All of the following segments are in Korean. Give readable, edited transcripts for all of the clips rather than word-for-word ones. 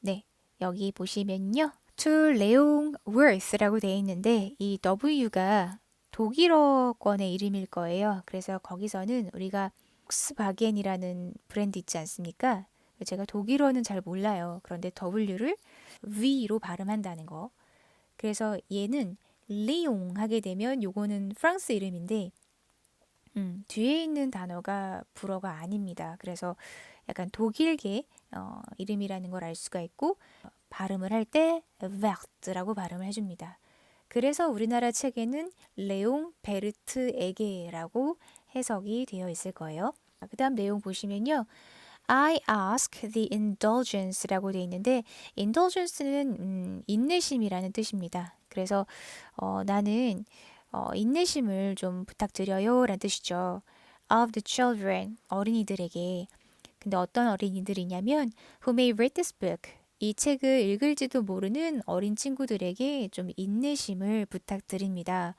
네, 여기 보시면요. to 레옹워스라고 되어 있는데 이 W가 독일어권의 이름일 거예요. 그래서 거기서는 우리가 폭스바겐이라는 브랜드 있지 않습니까? 제가 독일어는 잘 몰라요. 그런데 W를 V로 발음한다는 거. 그래서 얘는 리옹 하게 되면 요거는 프랑스 이름인데 뒤에 있는 단어가 불어가 아닙니다. 그래서 약간 독일계 이름이라는 걸 알 수가 있고 발음을 할 때 베르트라고 발음을 해줍니다. 그래서 우리나라 책에는 레옹 베르트 에게라고 해석이 되어 있을 거예요. 그 다음 내용 보시면요. I ask the indulgence라고 되어 있는데 indulgence는 인내심이라는 뜻입니다. 그래서 나는 인내심을 좀 부탁드려요 라는 뜻이죠. of the children, 어린이들에게. 근데 어떤 어린이들이냐면 who may read this book, 이 책을 읽을지도 모르는 어린 친구들에게 좀 인내심을 부탁드립니다.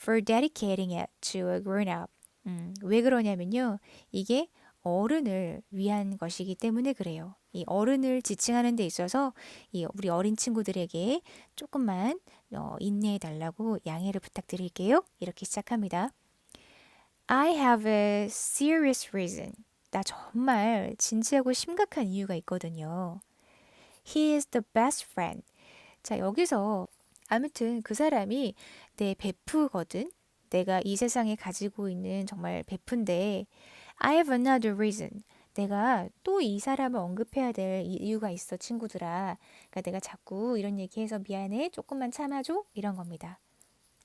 for dedicating it to a grown-up. 왜 그러냐면요. 이게 어른을 위한 것이기 때문에 그래요. 이 어른을 지칭하는 데 있어서 이 우리 어린 친구들에게 조금만 인내해 달라고 양해를 부탁드릴게요. 이렇게 시작합니다. I have a serious reason. 나 정말 진지하고 심각한 이유가 있거든요. He is the best friend. 자, 여기서 아무튼 그 사람이 내 베프거든. 내가 이 세상에 가지고 있는 정말 베프인데 I have another reason. 내가 또 이 사람을 언급해야 될 이유가 있어, 친구들아. 그러니까 내가 자꾸 이런 얘기해서 미안해. 조금만 참아줘. 이런 겁니다.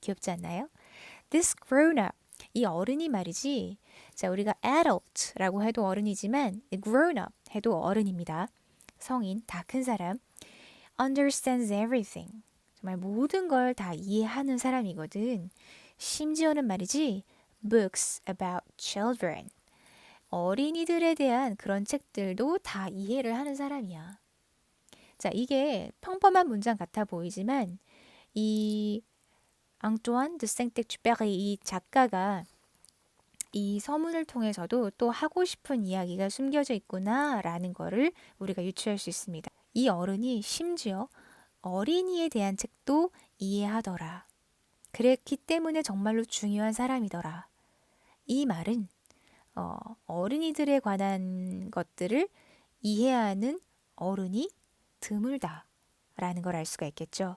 귀엽지 않나요? This grown up. 이 어른이 말이지. 자, 우리가 adult라고 해도 어른이지만 grown up 해도 어른입니다. 성인, 다 큰 사람. understands everything. 정말 모든 걸 다 이해하는 사람이거든. 심지어는 말이지. books about children. 어린이들에 대한 그런 책들도 다 이해를 하는 사람이야. 자, 이게 평범한 문장 같아 보이지만 이 앙뚜안 드 생텍쥐페리 이 작가가 이 서문을 통해서도 또 하고 싶은 이야기가 숨겨져 있구나라는 거를 우리가 유추할 수 있습니다. 이 어른이 심지어 어린이에 대한 책도 이해하더라. 그랬기 때문에 정말로 중요한 사람이더라. 이 말은 어린이들에 관한 것들을 이해하는 어른이 드물다 라는 걸 알 수가 있겠죠.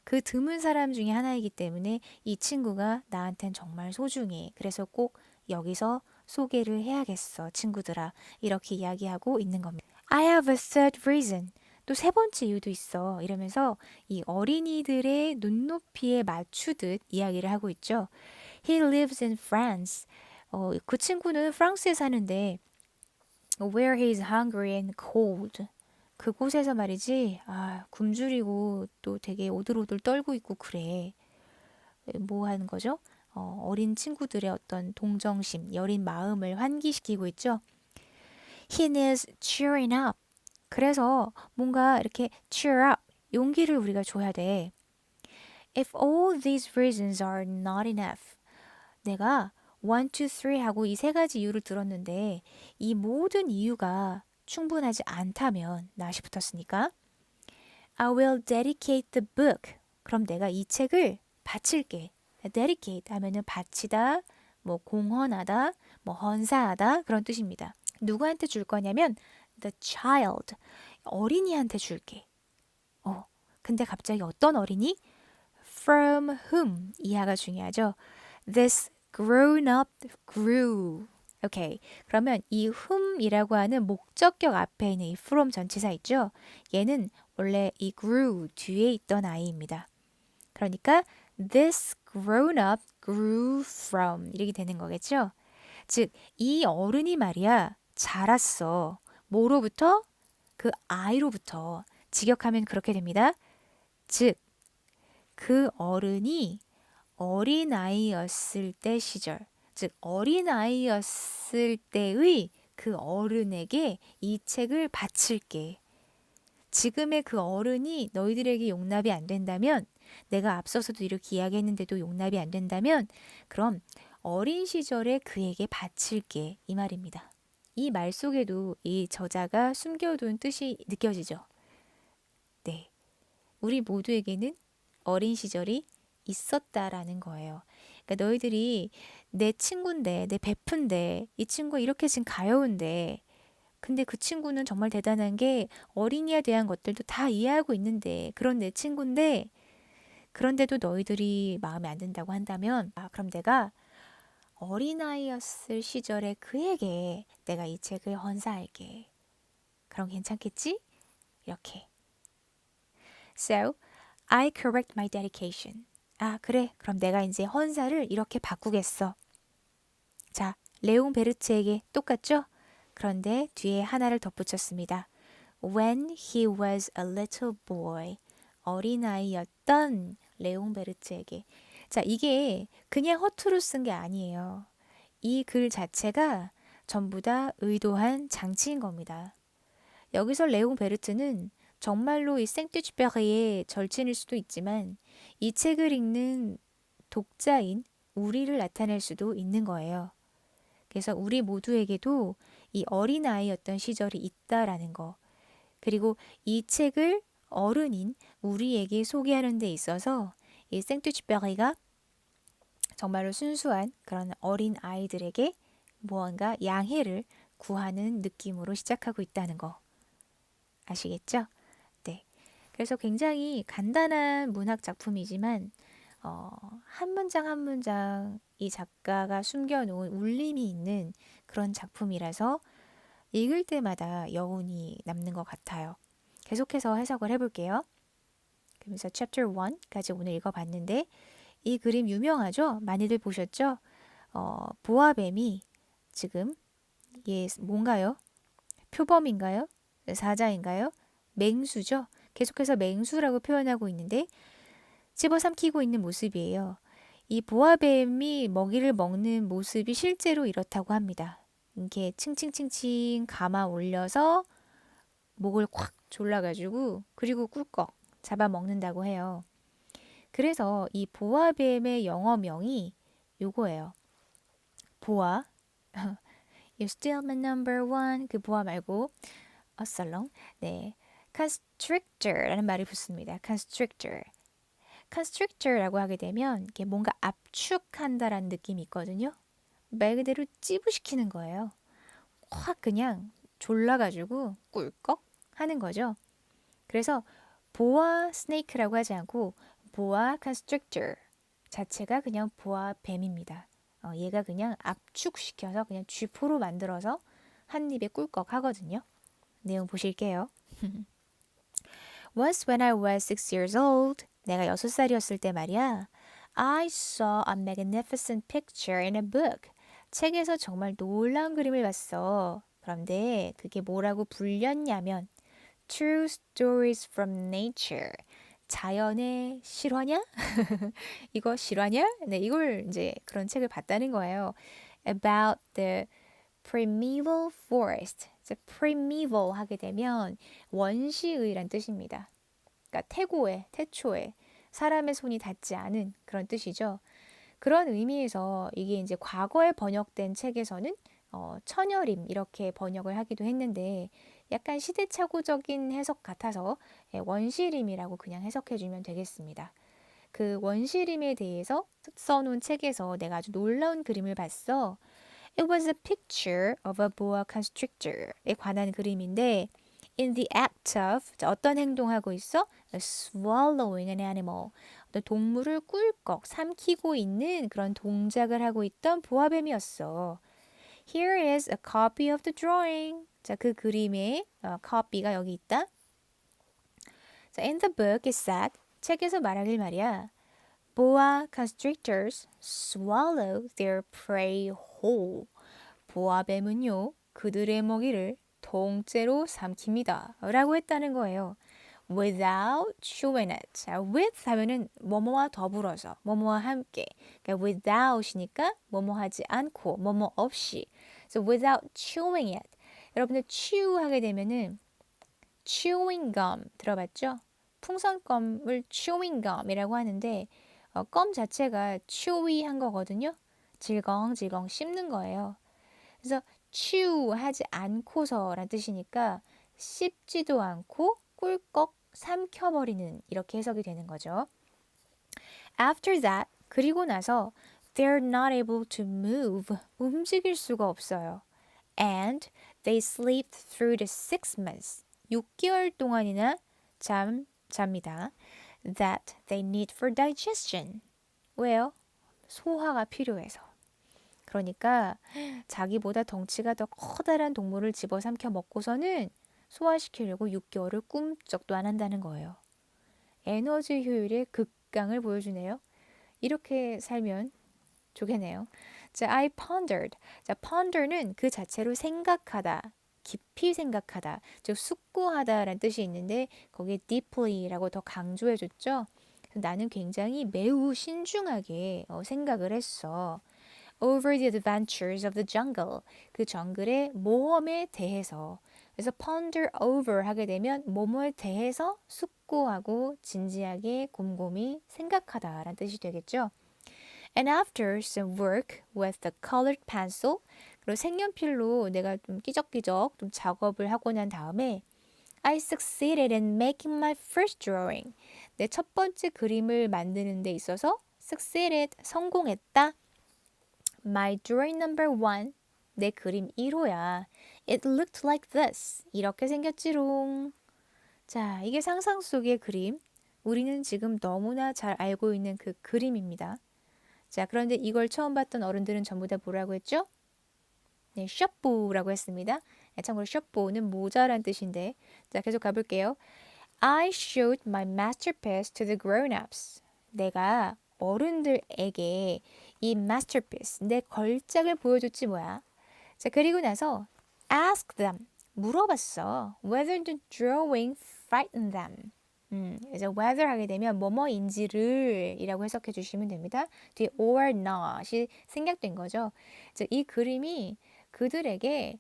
그 드문 사람 중에 하나이기 때문에 이 친구가 나한텐 정말 소중해. 그래서 꼭 여기서 소개를 해야겠어, 친구들아. 이렇게 이야기하고 있는 겁니다. I have a third reason. 또 세 번째 이유도 있어. 이러면서 이 어린이들의 눈높이에 맞추듯 이야기를 하고 있죠. He lives in France. 그 친구는 프랑스에 사는데 where he is hungry and cold. 그곳에서 말이지, 굶주리고 또 되게 오들오들 떨고 있고 그래. 뭐 하는 거죠? 어린 친구들의 어떤 동정심, 여린 마음을 환기시키고 있죠. He needs cheering up. 그래서 뭔가 이렇게 cheer up, 용기를 우리가 줘야 돼. If all these reasons are not enough. 내가 1, 2, 3 하고 이 세 가지 이유를 들었는데 이 모든 이유가 충분하지 않다면 낫이 붙었으니까 I will dedicate the book. 그럼 내가 이 책을 바칠게. dedicate 하면은 바치다, 뭐 공헌하다, 뭐 헌사하다 그런 뜻입니다. 누구한테 줄 거냐면 the child. 어린이한테 줄게. 근데 갑자기 어떤 어린이? From whom? 이하가 중요하죠. This grown-up grew. 오케이. 그러면 이 whom이라고 하는 목적격 앞에 있는 이 from 전치사 있죠? 얘는 원래 이 grew 뒤에 있던 아이입니다. 그러니까 this grown-up grew from 이렇게 되는 거겠죠? 즉, 이 어른이 말이야 자랐어. 뭐로부터? 그 아이로부터. 직역하면 그렇게 됩니다. 즉, 그 어른이 어린아이였을 때 시절, 즉 어린아이였을 때의 그 어른에게 이 책을 바칠게. 지금의 그 어른이 너희들에게 용납이 안 된다면, 내가 앞서서도 이렇게 이야기했는데도 용납이 안 된다면, 그럼 어린 시절에 그에게 바칠게. 이 말입니다. 이 말 속에도 이 저자가 숨겨둔 뜻이 느껴지죠. 네. 우리 모두에게는 어린 시절이 있었다라는 거예요. 그러니까 너희들이 내 친구인데, 내 베프인데, 이 친구가 이렇게 지금 가여운데, 근데 그 친구는 정말 대단한 게 어린이에 대한 것들도 다 이해하고 있는데, 그런 내 친구인데, 그런데도 너희들이 마음에 안 든다고 한다면, 그럼 내가 어린아이였을 시절의 그에게 내가 이 책을 헌사할게. 그럼 괜찮겠지? 이렇게. So, I correct my dedication. 그래. 그럼 내가 이제 헌사를 이렇게 바꾸겠어. 자, 레옹 베르트에게 똑같죠? 그런데 뒤에 하나를 덧붙였습니다. When he was a little boy. 어린아이였던 레옹 베르트에게. 자, 이게 그냥 허투루 쓴 게 아니에요. 이 글 자체가 전부 다 의도한 장치인 겁니다. 여기서 레옹 베르트는 정말로 이 생뚜쥐페리의 절친일 수도 있지만 이 책을 읽는 독자인 우리를 나타낼 수도 있는 거예요. 그래서 우리 모두에게도 이 어린아이였던 시절이 있다라는 거. 그리고 이 책을 어른인 우리에게 소개하는 데 있어서 이 생뚜쥐페리가 정말로 순수한 그런 어린 아이들에게 무언가 양해를 구하는 느낌으로 시작하고 있다는 거 아시겠죠? 네. 그래서 굉장히 간단한 문학 작품이지만 한 문장 한 문장 이 작가가 숨겨놓은 울림이 있는 그런 작품이라서 읽을 때마다 여운이 남는 것 같아요. 계속해서 해석을 해볼게요. 그래서 chapter 1까지 오늘 읽어봤는데 이 그림 유명하죠? 많이들 보셨죠? 보아뱀이 지금 이게 뭔가요? 표범인가요? 사자인가요? 맹수죠? 계속해서 맹수라고 표현하고 있는데 집어삼키고 있는 모습이에요. 이 보아뱀이 먹이를 먹는 모습이 실제로 이렇다고 합니다. 이렇게 칭칭칭칭 감아 올려서 목을 콱 졸라가지고 그리고 꿀꺽 잡아먹는다고 해요. 그래서 이 보아뱀의 영어명이 요거예요. 보아, You're still my number one. 그 보아 말고 어설렁. 네, constrictor라는 말이 붙습니다. constrictor. constrictor라고 하게 되면 이게 뭔가 압축한다라는 느낌이 있거든요. 말 그대로 찌부시키는 거예요. 확 그냥 졸라가지고 꿀꺽 하는 거죠. 그래서 보아 스네이크라고 하지 않고 보아 constrictor 자체가 그냥 보아 뱀입니다. 얘가 그냥 압축시켜서 그냥 쥐포로 만들어서 한 입에 꿀꺽 하거든요. 내용 보실게요. Once when I was 6 years old, 내가 6살이었을 때 말이야. I saw a magnificent picture in a book. 책에서 정말 놀라운 그림을 봤어. 그런데 그게 뭐라고 불렸냐면 True Stories from Nature. 자연의 실화냐? 이거 실화냐? 네, 이걸 이제 그런 책을 봤다는 거예요. About the primeval forest. primeval 하게 되면 원시의란 뜻입니다. 그러니까 태고의, 태초에 사람의 손이 닿지 않은 그런 뜻이죠. 그런 의미에서 이게 이제 과거에 번역된 책에서는 처녀림 이렇게 번역을 하기도 했는데 약간 시대착오적인 해석 같아서 원시림이라고 그냥 해석해주면 되겠습니다. 그 원시림에 대해서 써놓은 책에서 내가 아주 놀라운 그림을 봤어. It was a picture of a boa constrictor에 관한 그림인데 in the act of 어떤 행동하고 있어? swallowing an animal. 어떤 동물을 꿀꺽 삼키고 있는 그런 동작을 하고 있던 보아뱀이었어. Here is a copy of the drawing. 자, 그 그림의 copy가 여기 있다. 자, in the book it said 책에서 말하길 말이야. Boa constrictors swallow their prey whole. 보아뱀은요, 그들의 먹이를 통째로 삼킵니다. 라고 했다는 거예요. Without chewing it. 자, with 하면은 뭐뭐와 더불어서, 뭐뭐와 함께. 그러니까 without이니까 뭐뭐 하지 않고, 뭐뭐 없이. So without chewing it. 여러분들 chew 하게 되면은 chewing gum 들어봤죠? 풍선껌을 chewing gum이라고 하는데 껌 자체가 chewy한 거거든요. 질겅질겅 씹는 거예요. 그래서 chew 하지 않고서란 뜻이니까 씹지도 않고 꿀꺽 삼켜버리는 이렇게 해석이 되는 거죠. After that, 그리고 나서 they're not able to move, 움직일 수가 없어요. And they sleep through the 6 months, 6개월 동안이나 잡니다. That they need for digestion. 왜요? 소화가 필요해서. 그러니까 자기보다 덩치가 더 커다란 동물을 집어삼켜 먹고서는 소화시키려고 6개월을 꿈쩍도 안 한다는 거예요. 에너지 효율의 극강을 보여주네요. 이렇게 살면 좋겠네요. 자, I pondered. 자, ponder는 그 자체로 생각하다, 깊이 생각하다, 즉 숙고하다라는 뜻이 있는데 거기에 deeply라고 더 강조해줬죠. 나는 굉장히 매우 신중하게 생각을 했어. Over the adventures of the jungle. 그 정글의 모험에 대해서. 그래서 ponder over 하게 되면 뭐뭐에 대해서 숙고하고 진지하게 곰곰이 생각하다라는 뜻이 되겠죠. And after some work with the colored pencil, 그리고 색연필로 내가 좀 끼적끼적 좀 작업을 하고 난 다음에 I succeeded in making my first drawing. 내 첫 번째 그림을 만드는 데 있어서 succeeded, 성공했다. My drawing number 1, 내 그림 1호야. It looked like this. 이렇게 생겼지롱. 자, 이게 상상 속의 그림. 우리는 지금 너무나 잘 알고 있는 그 그림입니다. 자, 그런데 이걸 처음 봤던 어른들은 전부 다 뭐라고 했죠? 네, 셔보라고 했습니다. 참고로 셔보는 모자란 뜻인데, 자, 계속 가볼게요. I showed my masterpiece to the grown-ups. 내가 어른들에게 이 masterpiece, 내 걸작을 보여줬지 뭐야. 자, 그리고 나서 ask them, 물어봤어. Whether the drawing frightened them. 그래서 whether 하게 되면 뭐뭐인지를 이라고 해석해 주시면 됩니다. 뒤에 or not이 생략된 거죠. 이 그림이 그들에게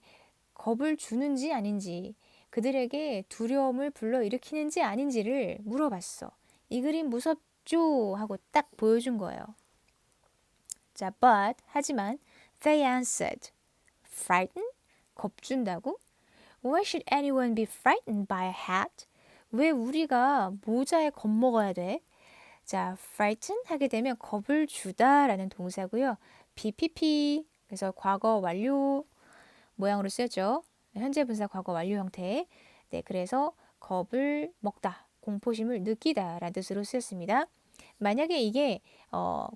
겁을 주는지 아닌지, 그들에게 두려움을 불러일으키는지 아닌지를 물어봤어. 이 그림 무섭죠? 하고 딱 보여준 거예요. 자, but 하지만 they answered, frightened? 겁준다고? Why should anyone be frightened by a hat? 왜 우리가 모자에 겁먹어야 돼? 자, frighten 하게 되면 겁을 주다라는 동사고요. BPP, 그래서 과거 완료 모양으로 쓰죠. 현재 분사 과거 완료 형태. 네, 그래서 겁을 먹다, 공포심을 느끼다라는 뜻으로 쓰였습니다. 만약에 이게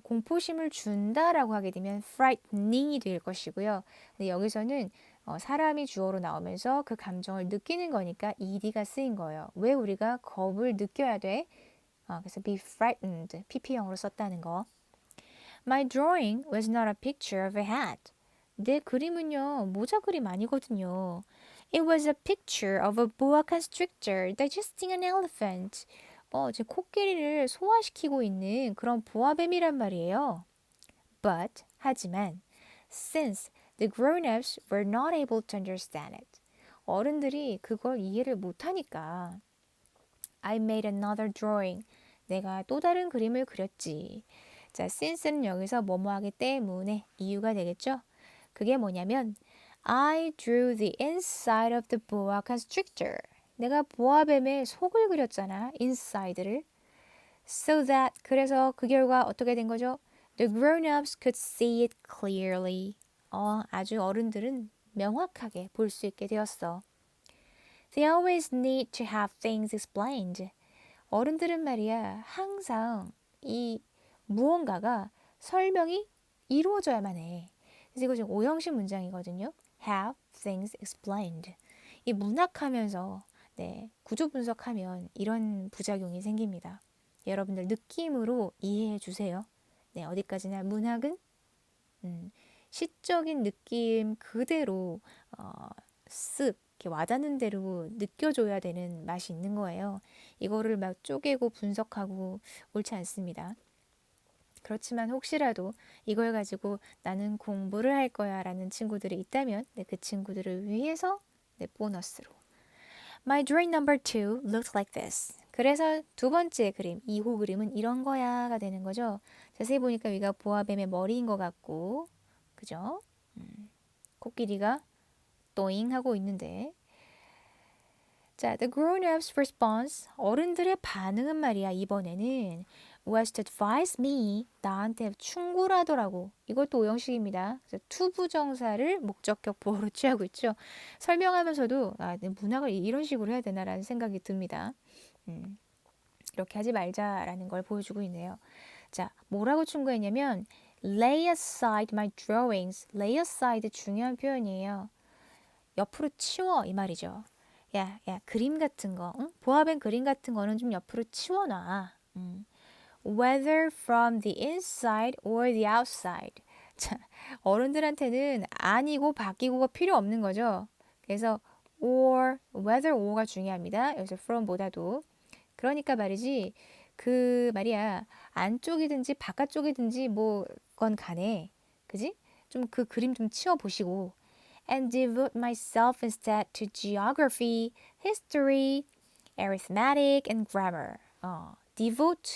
공포심을 준다라고 하게 되면 frightening이 될 것이고요. 근데 여기서는 사람이 주어로 나오면서 그 감정을 느끼는 거니까 ed가 쓰인 거예요. 왜 우리가 겁을 느껴야 돼? 그래서 be frightened, pp형으로 썼다는 거. My drawing was not a picture of a hat. 내 그림은요, 모자 그림 아니거든요. It was a picture of a boa constrictor digesting an elephant. 제 코끼리를 소화시키고 있는 그런 보아뱀이란 말이에요. But, 하지만, since the grown-ups were not able to understand it. 어른들이 그걸 이해를 못하니까 I made another drawing. 내가 또 다른 그림을 그렸지. 자, since는 여기서 뭐뭐 하기 때문에 이유가 되겠죠? 그게 뭐냐면 I drew the inside of the boa constrictor. 내가 보아뱀의 속을 그렸잖아. inside를. So that, 그래서 그 결과 어떻게 된 거죠? The grown-ups could see it clearly. 아주 어른들은 명확하게 볼 수 있게 되었어. They always need to have things explained. 어른들은 말이야, 항상 이 무언가가 설명이 이루어져야만 해. 그래서 이거 지금 오형식 문장이거든요. Have things explained. 이 문학하면서 구조 분석하면 이런 부작용이 생깁니다. 여러분들 느낌으로 이해해 주세요. 어디까지나 문학은 시적인 느낌 그대로 쓱 이렇게 와닿는 대로 느껴줘야 되는 맛이 있는 거예요. 이거를 막 쪼개고 분석하고 옳지 않습니다. 그렇지만 혹시라도 이걸 가지고 나는 공부를 할 거야 라는 친구들이 있다면 그 친구들을 위해서 보너스로 My drawing number 2 looked like this. 그래서 두 번째 그림, 2호 그림은 이런 거야가 되는 거죠. 자세히 보니까 위가 보아뱀의 머리인 것 같고 그죠? 코끼리가 또잉 하고 있는데 자, the grown-ups response, 어른들의 반응은 말이야, 이번에는 was to advise me, 나한테 충고하더라고. 이것도 오형식입니다. 그래서 투부정사를 목적격 보어로 취하고 있죠. 설명하면서도 아, 문학을 이런 식으로 해야 되나라는 생각이 듭니다. 이렇게 하지 말자라는 걸 보여주고 있네요. 자, 뭐라고 충고했냐면 lay aside my drawings. lay aside 중요한 표현이에요. 옆으로 치워 이 말이죠. 야, 그림 같은 거, 응? 보아된 그림 같은 거는 좀 옆으로 치워놔. Whether from the inside or the outside. 자, 어른들한테는 아니고 바뀌고가 필요 없는 거죠. 그래서 whether or가 중요합니다. 여기서 from보다도. 그러니까 말이지, 그 말이야, 안쪽이든지 바깥쪽이든지 뭐건 간에, 그지? 좀 그 그림 좀 치워보시고, and devote myself instead to geography, history, arithmetic, and grammar. devote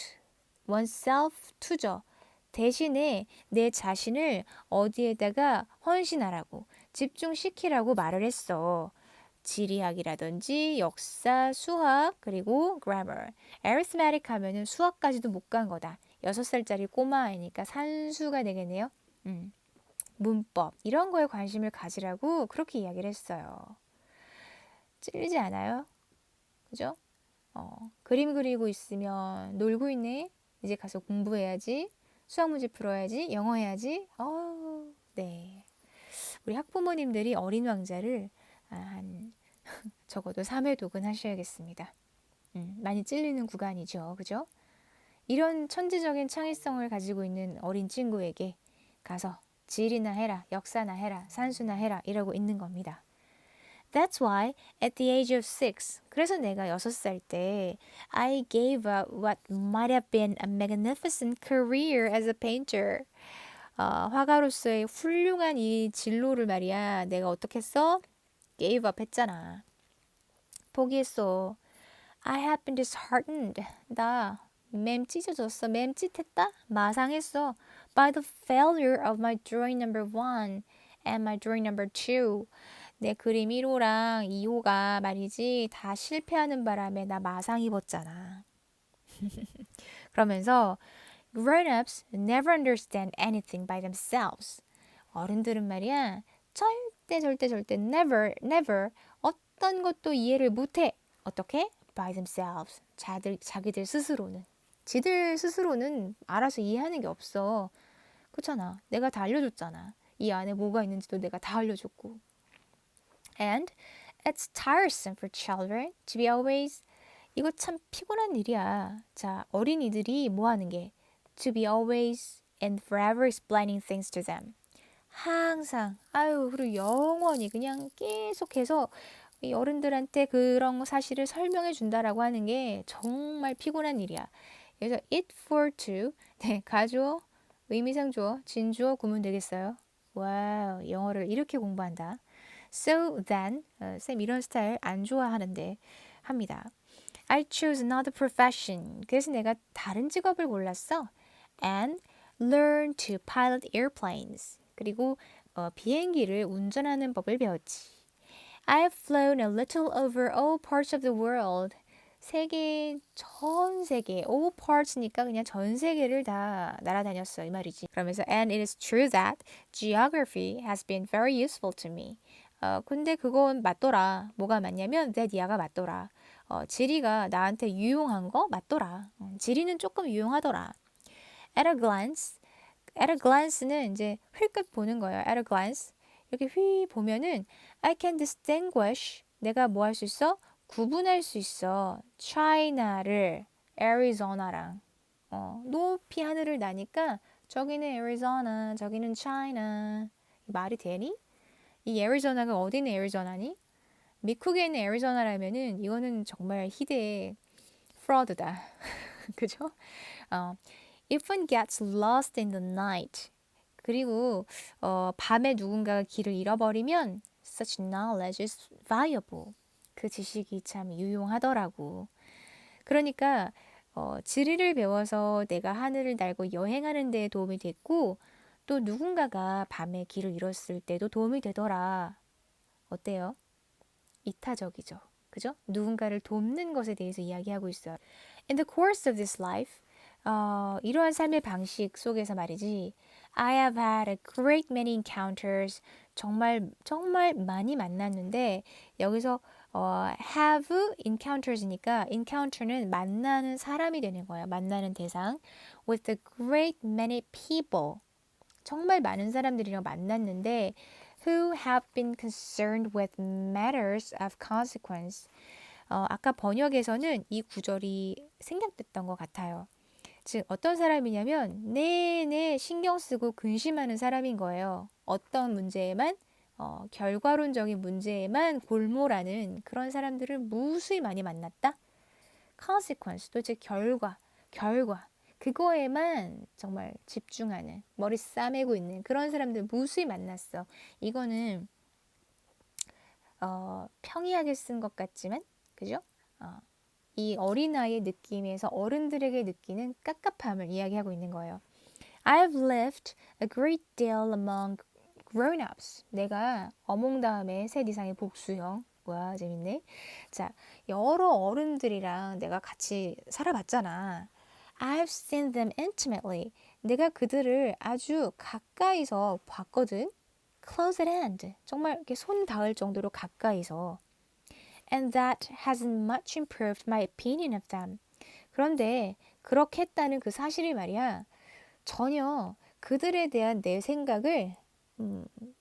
oneself to죠. 대신에 내 자신을 어디에다가 헌신하라고, 집중시키라고 말을 했어. 지리학이라든지 역사, 수학, 그리고 grammar. arithmetic 하면은 수학까지도 못 간 거다. 6살짜리 꼬마아이니까 산수가 되겠네요. 문법 이런 거에 관심을 가지라고 그렇게 이야기를 했어요. 찔리지 않아요? 그죠? 그림 그리고 있으면 놀고 있네. 이제 가서 공부해야지. 수학 문제 풀어야지. 영어 해야지. 네. 우리 학부모님들이 어린 왕자를 한 적어도 3회 독은 하셔야겠습니다. 많이 찔리는 구간이죠. 그죠? 이런 천재적인 창의성을 가지고 있는 어린 친구에게 가서 지리나 해라, 역사나 해라, 산수나 해라 이러고 있는 겁니다. That's why at the age of 6, 그래서 내가 6살 때 I gave up what might have been a magnificent career as a painter. 화가로서의 훌륭한 이 진로를 말이야. 내가 어떻게 했어? gave up 했잖아. 포기했어. I have been disheartened. 나 맴찢어졌어. 맴짓했다? 마상했어. By the failure of my drawing number 1 and my drawing number 2. 내 그림 1호랑 2호가 말이지 다 실패하는 바람에 나 마상 입었잖아. 그러면서 grown-ups never understand anything by themselves. 어른들은 말이야 절대 never 어떤 것도 이해를 못해. 어떻게? By themselves. 자기들 스스로는. 지들 스스로는 알아서 이해하는 게 없어. 그렇잖아. 내가 다 알려줬잖아. 이 안에 뭐가 있는지도 내가 다 알려줬고. And it's tiresome for children to be always. 이거 참 피곤한 일이야. 자, 어린이들이 뭐 하는 게? To be always and forever explaining things to them. 항상, 그리고 영원히 그냥 계속해서 이 어른들한테 그런 사실을 설명해 준다라고 하는 게 정말 피곤한 일이야. 그래서 it for to, 네, 가주어, 의미상 주어, 진주어 구문 되겠어요. 와우, 영어를 이렇게 공부한다. So then, 쌤 이런 스타일 안 좋아하는데 합니다. I chose another profession. 그래서 내가 다른 직업을 골랐어. And learn to pilot airplanes. 그리고 비행기를 운전하는 법을 배웠지. I have flown a little over all parts of the world. 전 세계, all parts니까 그냥 전 세계를 다 날아다녔어 이 말이지. 그러면서 and it is true that geography has been very useful to me. 근데 그건 맞더라. 뭐가 맞냐면 that 야가 맞더라. 지리가 나한테 유용한 거 맞더라. 지리는 조금 유용하더라. At a glance, at a glance는 이제 힐끗 보는 거예요. At a glance. 이렇게 휘 보면은 I can distinguish. 내가 뭐 할 수 있어? 구분할 수 있어. China를 애리조나랑 높이 하늘을 나니까 저기는 애리조나, 저기는 China. 말이 되니? 이 애리조나가 어디 있는 애리조나니? 미국에 있는 애리조나라면은 이거는 정말 희대의 프로드다. 그죠? If one gets lost in the night. 그리고 밤에 누군가가 길을 잃어버리면 such knowledge is valuable. 그 지식이 참 유용하더라고. 그러니까 지리를 배워서 내가 하늘을 날고 여행하는 데 도움이 됐고 또 누군가가 밤에 길을 잃었을 때도 도움이 되더라. 어때요? 이타적이죠. 그죠? 누군가를 돕는 것에 대해서 이야기하고 있어요. In the course of this life, 이러한 삶의 방식 속에서 말이지, I have had a great many encounters. 정말 정말 많이 만났는데 여기서 have encounters니까 encounter는 만나는 사람이 되는 거예요. 만나는 대상. With a great many people. 정말 많은 사람들이랑 만났는데 who have been concerned with matters of consequence. 아까 번역에서는 이 구절이 생략됐던 것 같아요. 즉 어떤 사람이냐면 내내 신경 쓰고 근심하는 사람인 거예요. 어떤 문제에만 결과론적인 문제에만 골몰하는 그런 사람들을 무수히 많이 만났다. consequence 또 즉 결과 그거에만 정말 집중하는 머리 싸매고 있는 그런 사람들 무수히 만났어. 이거는 평이하게 쓴 것 같지만 그죠? 어, 이 어린아이의 느낌에서 어른들에게 느끼는 깝깝함을 이야기하고 있는 거예요. I've lived a great deal among grown-ups. 내가 어몽 다음에 셋 이상의 복수형. 와, 재밌네. 자, 여러 어른들이랑 내가 같이 살아봤잖아. I've seen them intimately. 내가 그들을 아주 가까이서 봤거든. Close at hand. 정말 이렇게 손 닿을 정도로 가까이서. And that hasn't much improved my opinion of them. 그런데 그렇게 했다는 그 사실이 말이야. 전혀 그들에 대한 내 생각을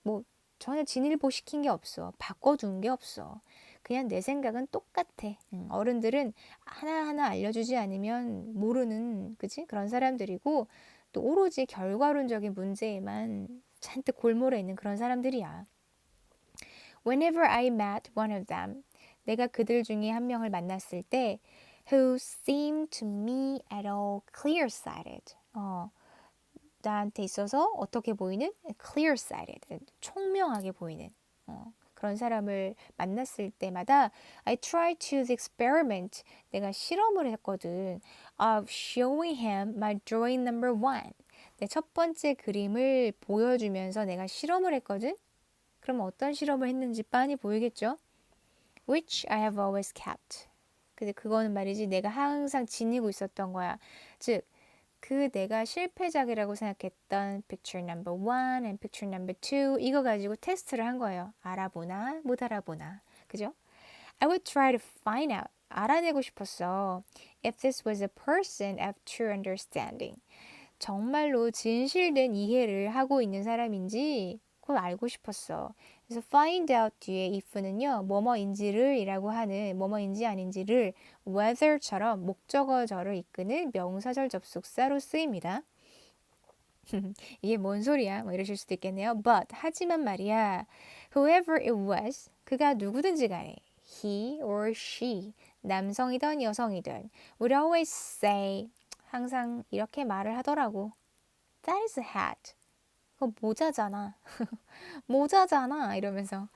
뭐 전혀 진일보시킨 게 없어. 바꿔둔 게 없어. 그냥 내 생각은 똑같아. 어른들은 하나하나 알려주지 않으면 모르는 그지? 그런 사람들이고 또 오로지 결과론적인 문제에만 잔뜩 골몰해 있는 그런 사람들이야. Whenever I met one of them, 내가 그들 중에 한 명을 만났을 때 who seemed to me at all clear-sighted. 나한테 있어서 어떻게 보이는? clear-sighted. 총명하게 보이는. 그런 사람을 만났을 때마다 I tried to experiment. 내가 실험을 했거든. Of showing him my drawing number one. 내 첫 번째 그림을 보여주면서 내가 실험을 했거든. 그럼 어떤 실험을 했는지 빤히 보이겠죠? Which I have always kept. 근데 그거는 말이지 내가 항상 지니고 있었던 거야. 즉, 그 내가 실패작이라고 생각했던 picture number one and picture number two 이거 가지고 테스트를 한 거예요. 알아보나 못 알아보나. 그죠? I would try to find out. 알아내고 싶었어. If this was a person of true understanding. 정말로 진실된 이해를 하고 있는 사람인지 그걸 알고 싶었어. 그래서 find out 뒤에 if는요, 뭐뭐인지를 이라고 하는 뭐뭐인지 아닌지를 whether처럼 목적어절을 이끄는 명사절 접속사로 쓰입니다. 이게 뭔 소리야? 뭐 이러실 수도 있겠네요. But 하지만 말이야, whoever it was, 그가 누구든지 간에 he or she, 남성이든 여성이든 would always say, 항상 이렇게 말을 하더라고. That is a hat. 그거 모자잖아. 모자잖아. 이러면서.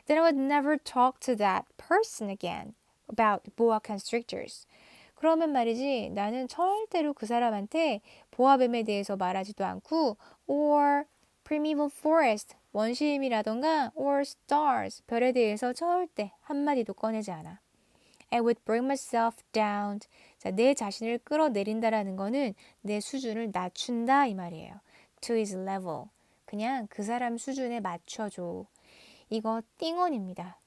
Then I would never talk to that person again about boa constrictors. 그러면 말이지 나는 절대로 그 사람한테 보아뱀에 대해서 말하지도 않고 or primeval forest 원시림이라던가 or stars 별에 대해서 절대 한마디도 꺼내지 않아. I would bring myself down. 자, 내 자신을 끌어내린다라는 거는 내 수준을 낮춘다 이 말이에요. To his level. 그냥 그 사람 수준에 맞춰줘. 이거 띵언입니다.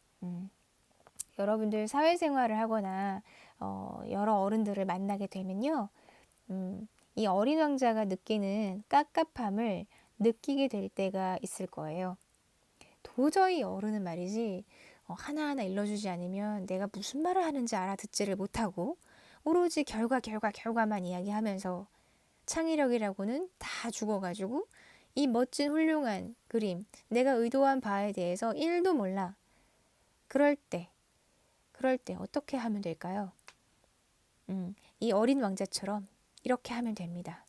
여러분들 사회생활을 하거나 여러 어른들을 만나게 되면요. 이 어린 왕자가 느끼는 깝깝함을 느끼게 될 때가 있을 거예요. 도저히 어른은 말이지 하나하나 일러주지 않으면 내가 무슨 말을 하는지 알아듣지를 못하고 오로지 결과만 이야기하면서 창의력이라고는 다 죽어가지고 이 멋진 훌륭한 그림, 내가 의도한 바에 대해서 1도 몰라. 그럴 때 어떻게 하면 될까요? 이 어린 왕자처럼 이렇게 하면 됩니다.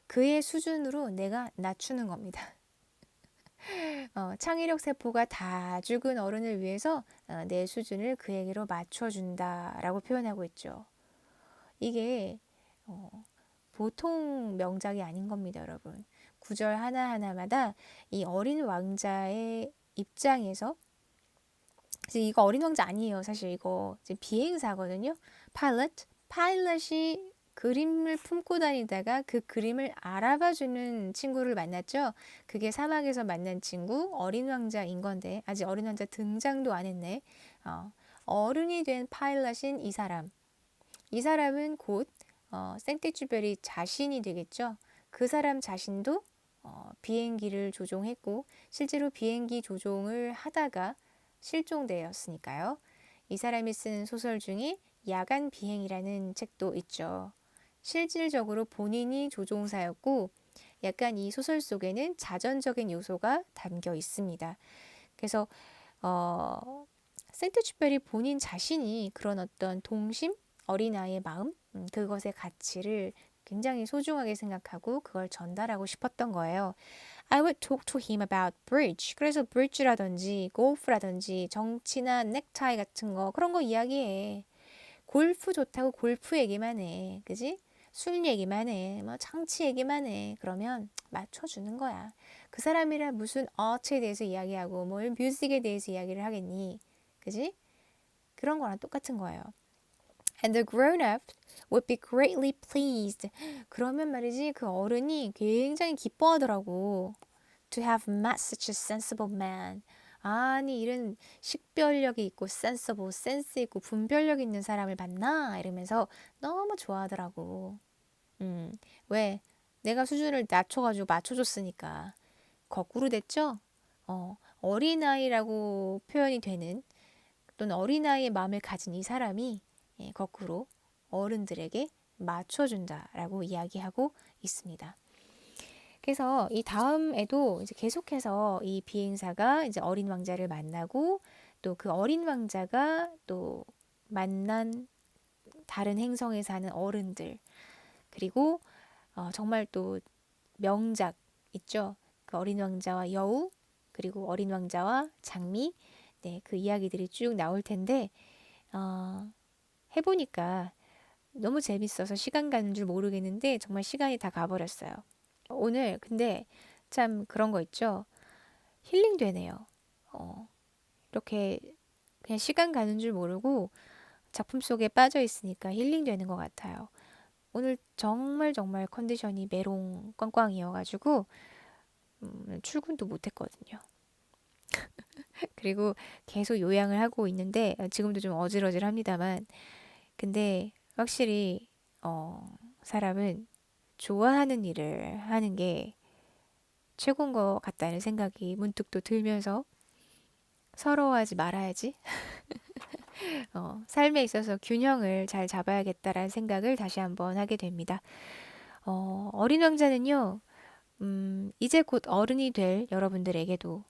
그의 수준으로 내가 낮추는 겁니다. 창의력 세포가 다 죽은 어른을 위해서 내 수준을 그에게로 맞춰준다라고 표현하고 있죠. 이게 보통 명작이 아닌 겁니다, 여러분. 구절 하나하나마다 이 어린 왕자의 입장에서 이제 이거 어린 왕자 아니에요. 사실 이거 이제 비행사거든요. 파일럿. 파일럿이 그림을 품고 다니다가 그 그림을 알아봐주는 친구를 만났죠. 그게 사막에서 만난 친구 어린 왕자인 건데 아직 어린 왕자 등장도 안 했네. 어른이 된 파일럿인 이 사람. 이 사람은 곧 생떼쥐별이 자신이 되겠죠. 그 사람 자신도 비행기를 조종했고 실제로 비행기 조종을 하다가 실종되었으니까요. 이 사람이 쓴 소설 중에 야간 비행이라는 책도 있죠. 실질적으로 본인이 조종사였고 약간 이 소설 속에는 자전적인 요소가 담겨 있습니다. 그래서 생트쥐페리 본인 자신이 그런 어떤 동심, 어린아이의 마음, 그것의 가치를 굉장히 소중하게 생각하고 그걸 전달하고 싶었던 거예요. I would talk to him about bridge. 그래서 bridge라든지 골프라든지 정치나 넥타이 같은 거 그런 거 이야기해. 골프 좋다고 골프 얘기만 해. 그지? 술 얘기만 해. 뭐 장치 얘기만 해. 그러면 맞춰주는 거야. 그 사람이랑 무슨 아트에 대해서 이야기하고 뭐 뮤직에 대해서 이야기를 하겠니? 그지? 그런 거랑 똑같은 거예요. And the grown-up would be greatly pleased. 그러면 말이지 그 어른이 굉장히 기뻐하더라고. To have met such a sensible man. 아니 이런 식별력이 있고 sensible, 센스 있고 분별력 있는 사람을 봤나? 이러면서 너무 좋아하더라고. 왜? 내가 수준을 낮춰가지고 맞춰줬으니까. 거꾸로 됐죠? 어린아이라고 표현이 되는 또는 어린아이의 마음을 가진 이 사람이 거꾸로 어른들에게 맞춰준다라고 이야기하고 있습니다. 그래서 이 다음에도 이제 계속해서 이 비행사가 이제 어린 왕자를 만나고 또 그 어린 왕자가 또 만난 다른 행성에 사는 어른들 그리고 정말 또 명작 있죠. 그 어린 왕자와 여우 그리고 어린 왕자와 장미 네, 그 이야기들이 쭉 나올 텐데 해보니까 너무 재밌어서 시간 가는 줄 모르겠는데 정말 시간이 다 가버렸어요. 오늘 근데 참 그런 거 있죠. 힐링 되네요. 이렇게 그냥 시간 가는 줄 모르고 작품 속에 빠져 있으니까 힐링 되는 것 같아요. 오늘 정말 정말 컨디션이 메롱 꽝꽝이어가지고 출근도 못했거든요. 그리고 계속 요양을 하고 있는데 지금도 좀 어질어질합니다만 근데 확실히 사람은 좋아하는 일을 하는 게 최고인 것 같다는 생각이 문득 또 들면서 서러워하지 말아야지. 삶에 있어서 균형을 잘 잡아야겠다라는 생각을 다시 한번 하게 됩니다. 어린 왕자는요, 이제 곧 어른이 될 여러분들에게도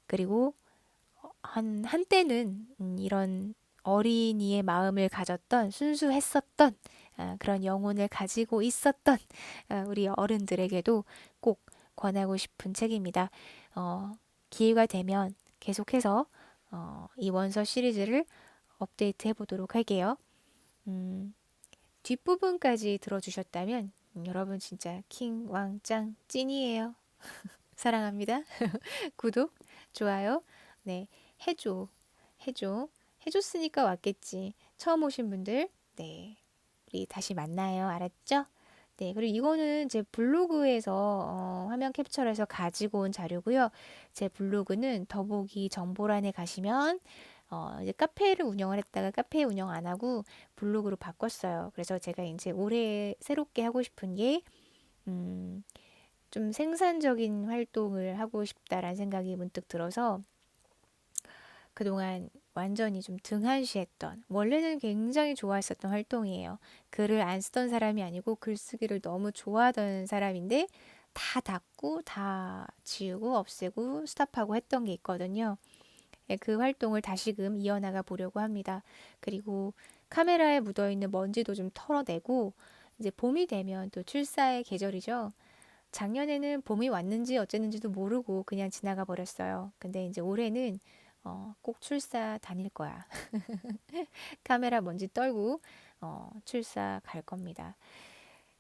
그리고 한때는 이런 어린이의 마음을 가졌던 순수했었던 그런 영혼을 가지고 있었던 우리 어른들에게도 꼭 권하고 싶은 책입니다. 기회가 되면 계속해서 이 원서 시리즈를 업데이트 해보도록 할게요. 뒷부분까지 들어주셨다면 여러분 진짜 킹, 왕, 짱, 찐이에요. 사랑합니다. 구독, 좋아요, 네, 해줘, 해줘. 해줬으니까 왔겠지. 처음 오신 분들, 네, 우리 다시 만나요. 알았죠? 네, 그리고 이거는 제 블로그에서 화면 캡처해서 가지고 온 자료고요. 제 블로그는 더보기 정보란에 가시면 이제 카페를 운영을 했다가 카페 운영 안 하고 블로그로 바꿨어요. 그래서 제가 이제 올해 새롭게 하고 싶은 게 좀 생산적인 활동을 하고 싶다라는 생각이 문득 들어서 그동안 완전히 좀 등한시했던, 원래는 굉장히 좋아했었던 활동이에요. 글을 안 쓰던 사람이 아니고 글쓰기를 너무 좋아하던 사람인데 다 닫고 다 지우고 없애고 스탑하고 했던 게 있거든요. 예, 그 활동을 다시금 이어나가 보려고 합니다. 그리고 카메라에 묻어있는 먼지도 좀 털어내고 이제 봄이 되면 또 출사의 계절이죠. 작년에는 봄이 왔는지 어쨌는지도 모르고 그냥 지나가 버렸어요. 근데 이제 올해는 꼭 출사 다닐 거야. 카메라 먼지 떨고 출사 갈 겁니다.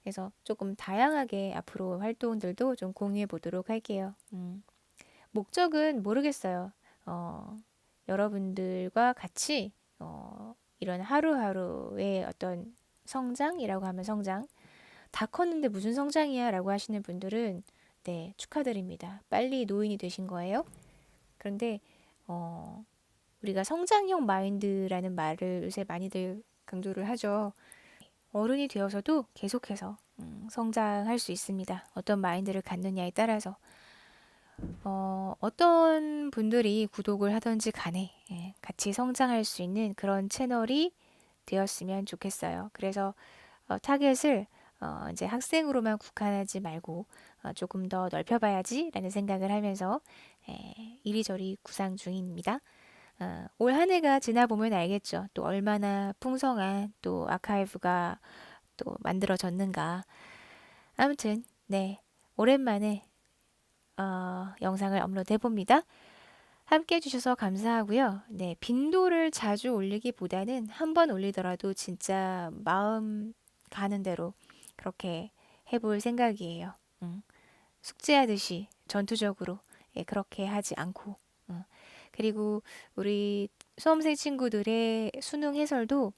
그래서 조금 다양하게 앞으로 활동들도 좀 공유해 보도록 할게요. 목적은 모르겠어요. 어, 여러분들과 같이 이런 하루하루의 어떤 성장이라고 하면 성장, 다 컸는데 무슨 성장이야 라고 하시는 분들은 네, 축하드립니다. 빨리 노인이 되신 거예요. 그런데 어, 우리가 성장형 마인드라는 말을 요새 많이들 강조를 하죠. 어른이 되어서도 계속해서 성장할 수 있습니다. 어떤 마인드를 갖느냐에 따라서 어떤 분들이 구독을 하든지 간에 예, 같이 성장할 수 있는 그런 채널이 되었으면 좋겠어요. 그래서 타겟을 이제 학생으로만 국한하지 말고 조금 더 넓혀봐야지라는 생각을 하면서 이리저리 구상 중입니다. 올 한 해가 지나보면 알겠죠. 또 얼마나 풍성한 또 아카이브가 또 만들어졌는가. 아무튼 네, 오랜만에 영상을 업로드해 봅니다. 함께 해주셔서 감사하고요. 네, 빈도를 자주 올리기보다는 한 번 올리더라도 진짜 마음 가는 대로 그렇게 해볼 생각이에요. 음, 숙제하듯이 전투적으로 예, 그렇게 하지 않고. 그리고 우리 수험생 친구들의 수능 해설도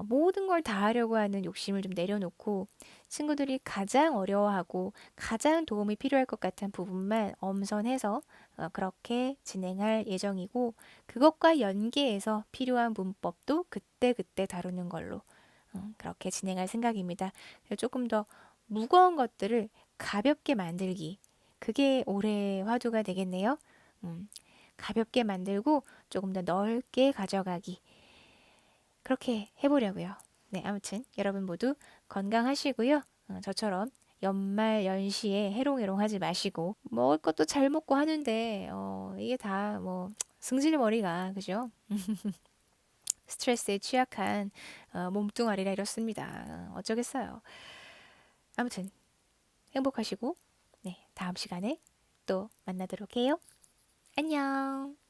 모든 걸 다 하려고 하는 욕심을 좀 내려놓고 친구들이 가장 어려워하고 가장 도움이 필요할 것 같은 부분만 엄선해서 그렇게 진행할 예정이고 그것과 연계해서 필요한 문법도 그때그때 다루는 걸로 그렇게 진행할 생각입니다. 조금 더 무거운 것들을 가볍게 만들기. 그게 올해 화두가 되겠네요. 가볍게 만들고 조금 더 넓게 가져가기. 그렇게 해보려고요. 네, 아무튼 여러분 모두 건강하시고요. 저처럼 연말 연시에 해롱해롱 하지 마시고 먹을 것도 잘 먹고 하는데 이게 다 뭐 승질머리가 그죠? 스트레스에 취약한 몸뚱아리라 이렇습니다. 어쩌겠어요. 아무튼 행복하시고 네, 다음 시간에 또 만나도록 해요. 안녕.